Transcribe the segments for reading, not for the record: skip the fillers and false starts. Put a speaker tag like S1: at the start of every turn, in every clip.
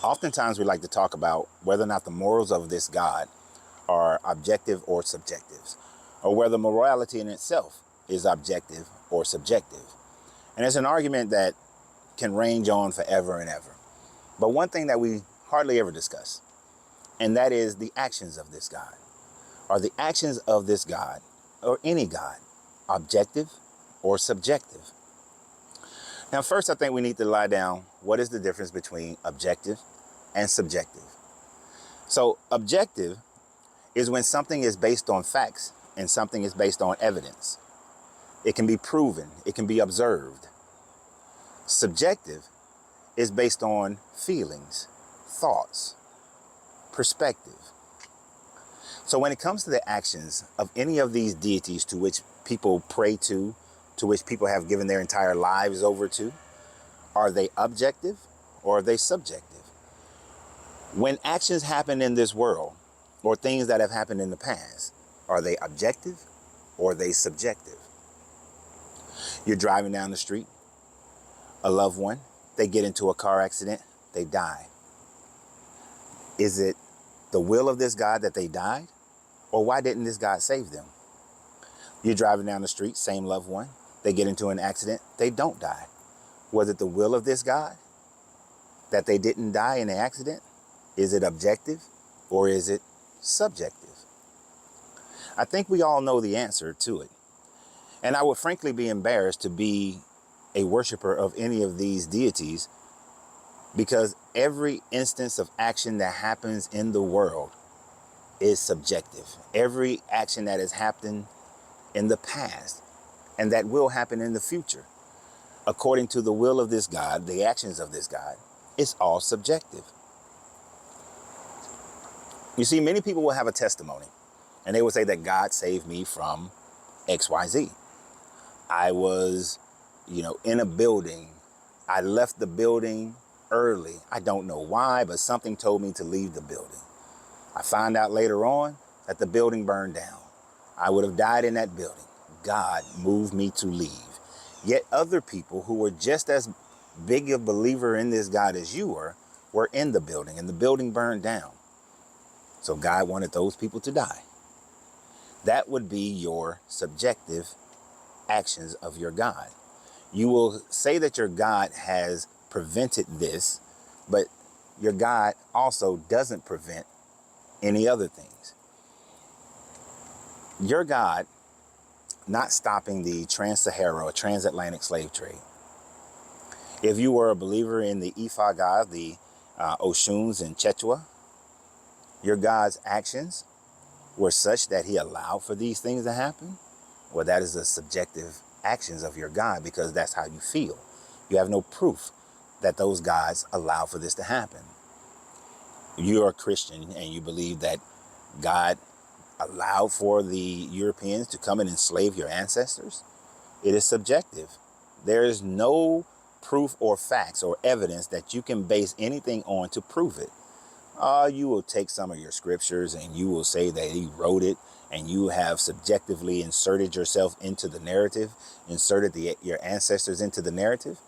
S1: Oftentimes we like to talk about whether or not the morals of this God are objective or subjective, or whether morality in itself is objective or subjective. And it's an argument that can range on forever and ever. But one thing that we hardly ever discuss, and that is the actions of this God. Are the actions of this God, or any God, objective or subjective? Now, first, I think we need to lie down what is the difference between objective and subjective. So, objective is when something is based on facts and something is based on evidence. It can be proven, it can be observed. Subjective is based on feelings, thoughts, perspective. So when it comes to the actions of any of these deities to which people pray to which people have given their entire lives over to, are they objective or are they subjective? When actions happen in this world or things that have happened in the past, are they objective or are they subjective? You're driving down the street, a loved one, they get into a car accident, they die. Is it the will of this God that they died? Or why didn't this God save them? You're driving down the street, same loved one, they get into an accident, they don't die. Was it the will of this God that they didn't die in the accident? Is it objective or is it subjective? I think we all know the answer to it. And I would frankly be embarrassed to be a worshiper of any of these deities, because every instance of action that happens in the world is subjective. Every action that has happened in the past and that will happen in the future, according to the will of this God, the actions of this God, it's all subjective. You see, many people will have a testimony and they will say that God saved me from XYZ. I was, in a building. I left the building early. I don't know why, but something told me to leave the building. I found out later on that the building burned down. I would have died in that building. God moved me to leave. Yet other people who were just as big a believer in this God as you were in the building and the building burned down. So God wanted those people to die. That would be your subjective actions of your God. You will say that your God has prevented this, but your God also doesn't prevent any other things. Your God not stopping the trans-Sahara or transatlantic slave trade. If you were a believer in the Ifa God, the Oshuns and Quechua, your God's actions were such that he allowed for these things to happen. Well, that is the subjective actions of your God, because that's how you feel. You have no proof that those gods allow for this to happen. You're a Christian and you believe that God allowed for the Europeans to come and enslave your ancestors. It is subjective. There is no proof or facts or evidence that you can base anything on to prove it. You will take some of your scriptures and you will say that he wrote it, and you have subjectively inserted yourself into the narrative, inserted your ancestors into the narrative.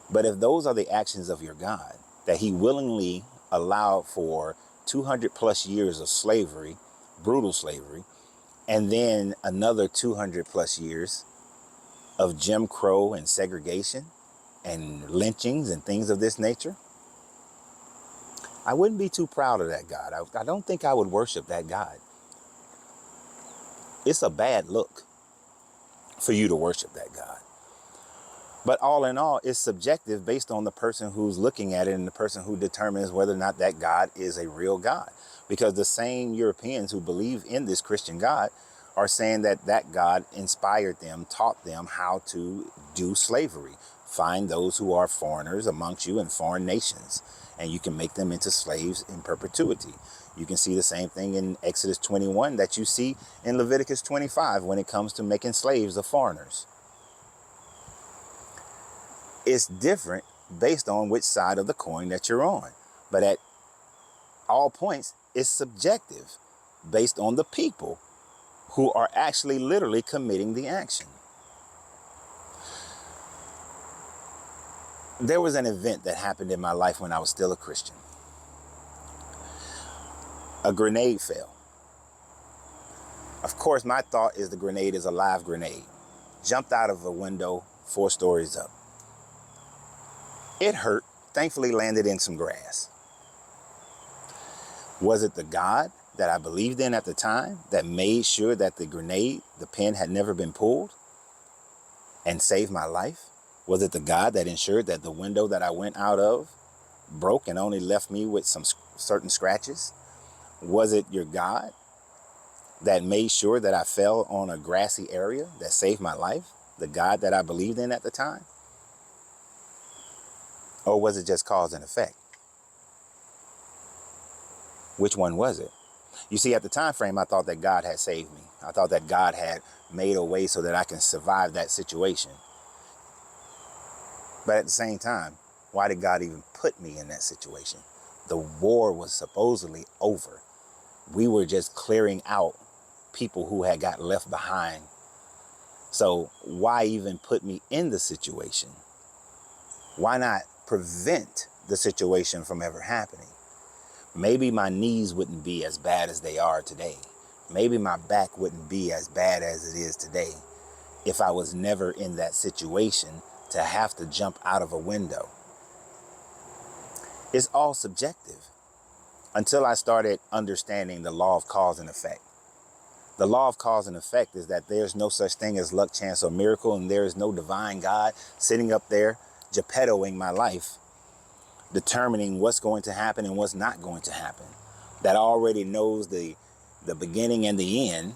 S1: But if those are the actions of your God, that he willingly allowed for 200 plus years of slavery, brutal slavery, and then another 200 plus years of Jim Crow and segregation and lynchings and things of this nature, I wouldn't be too proud of that God. I don't think I would worship that God. It's a bad look for you to worship that God. But all in all, it's subjective based on the person who's looking at it and the person who determines whether or not that God is a real God. Because the same Europeans who believe in this Christian God are saying that that God inspired them, taught them how to do slavery. Find those who are foreigners amongst you in foreign nations, and you can make them into slaves in perpetuity. You can see the same thing in Exodus 21 that you see in Leviticus 25 when it comes to making slaves of foreigners. It's different based on which side of the coin that you're on. But at all points, it's subjective based on the people who are actually literally committing the action. There was an event that happened in my life when I was still a Christian. A grenade fell. Of course, my thought is the grenade is a live grenade. Jumped out of a window 4 stories up. It hurt. Thankfully landed in some grass. Was it the God that I believed in at the time that made sure that the grenade, the pin had never been pulled and saved my life? Was it the God that ensured that the window that I went out of broke and only left me with some certain scratches? Was it your God that made sure that I fell on a grassy area that saved my life? The God that I believed in at the time? Or was it just cause and effect? Which one was it? You see, at the time frame, I thought that God had saved me. I thought that God had made a way so that I can survive that situation. But at the same time, why did God even put me in that situation? The war was supposedly over. We were just clearing out people who had got left behind. So why even put me in the situation? Why not prevent the situation from ever happening? Maybe my knees wouldn't be as bad as they are today. Maybe my back wouldn't be as bad as it is today if I was never in that situation to have to jump out of a window. It's all subjective until I started understanding the law of cause and effect. The law of cause and effect is that there's no such thing as luck, chance, or miracle, and there is no divine God sitting up there Geppettoing my life, determining what's going to happen and what's not going to happen. That already knows the beginning and the end.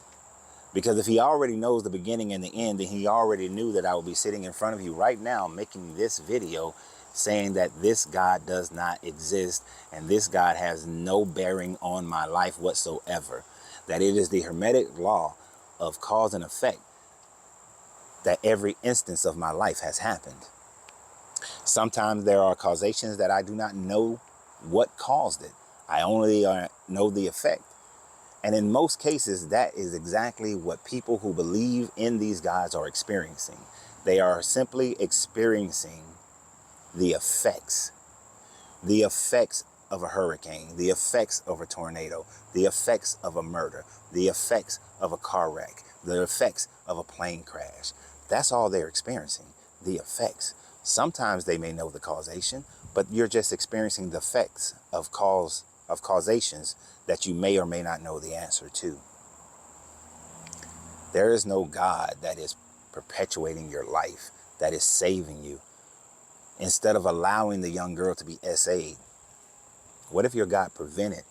S1: Because if he already knows the beginning and the end, then he already knew that I would be sitting in front of you right now making this video saying that this God does not exist and this God has no bearing on my life whatsoever. That it is the Hermetic law of cause and effect that every instance of my life has happened. Sometimes there are causations that I do not know what caused it. I only know the effect. And in most cases, that is exactly what people who believe in these gods are experiencing. They are simply experiencing the effects of a hurricane, the effects of a tornado, the effects of a murder, the effects of a car wreck, the effects of a plane crash. That's all they're experiencing, the effects. Sometimes they may know the causation, but you're just experiencing the effects of causations that you may or may not know the answer to. There is no God that is perpetuating your life, that is saving you. Instead of allowing the young girl to be SA'd, what if your God prevented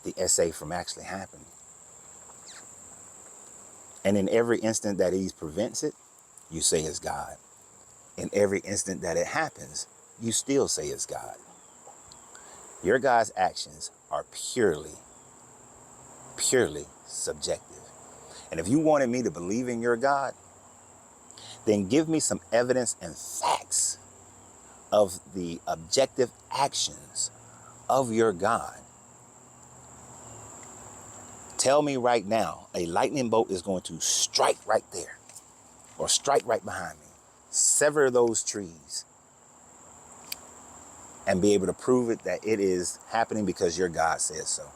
S1: the SA from actually happening? And in every instant that he prevents it, you say it's God. In every instant that it happens, you still say it's God. Your God's actions are purely subjective. And if you wanted me to believe in your God, then give me some evidence and facts of the objective actions of your God. Tell me right now, a lightning bolt is going to strike right there or strike right behind me, sever those trees, and be able to prove it that it is happening because your God says so.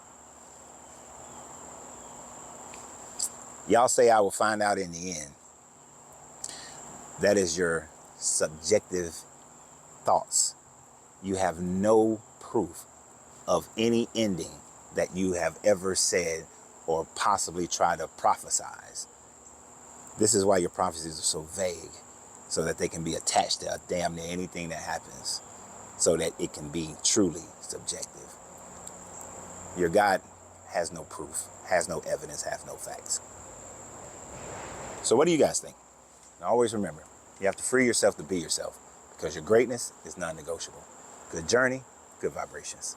S1: Y'all say I will find out in the end. That is your subjective thoughts. You have no proof of any ending that you have ever said or possibly tried to prophesize. This is why your prophecies are so vague, so that they can be attached to damn near anything that happens, so that it can be truly subjective. Your God has no proof, has no evidence, has no facts. So what do you guys think? And always remember, you have to free yourself to be yourself, because your greatness is non-negotiable. Good journey, good vibrations.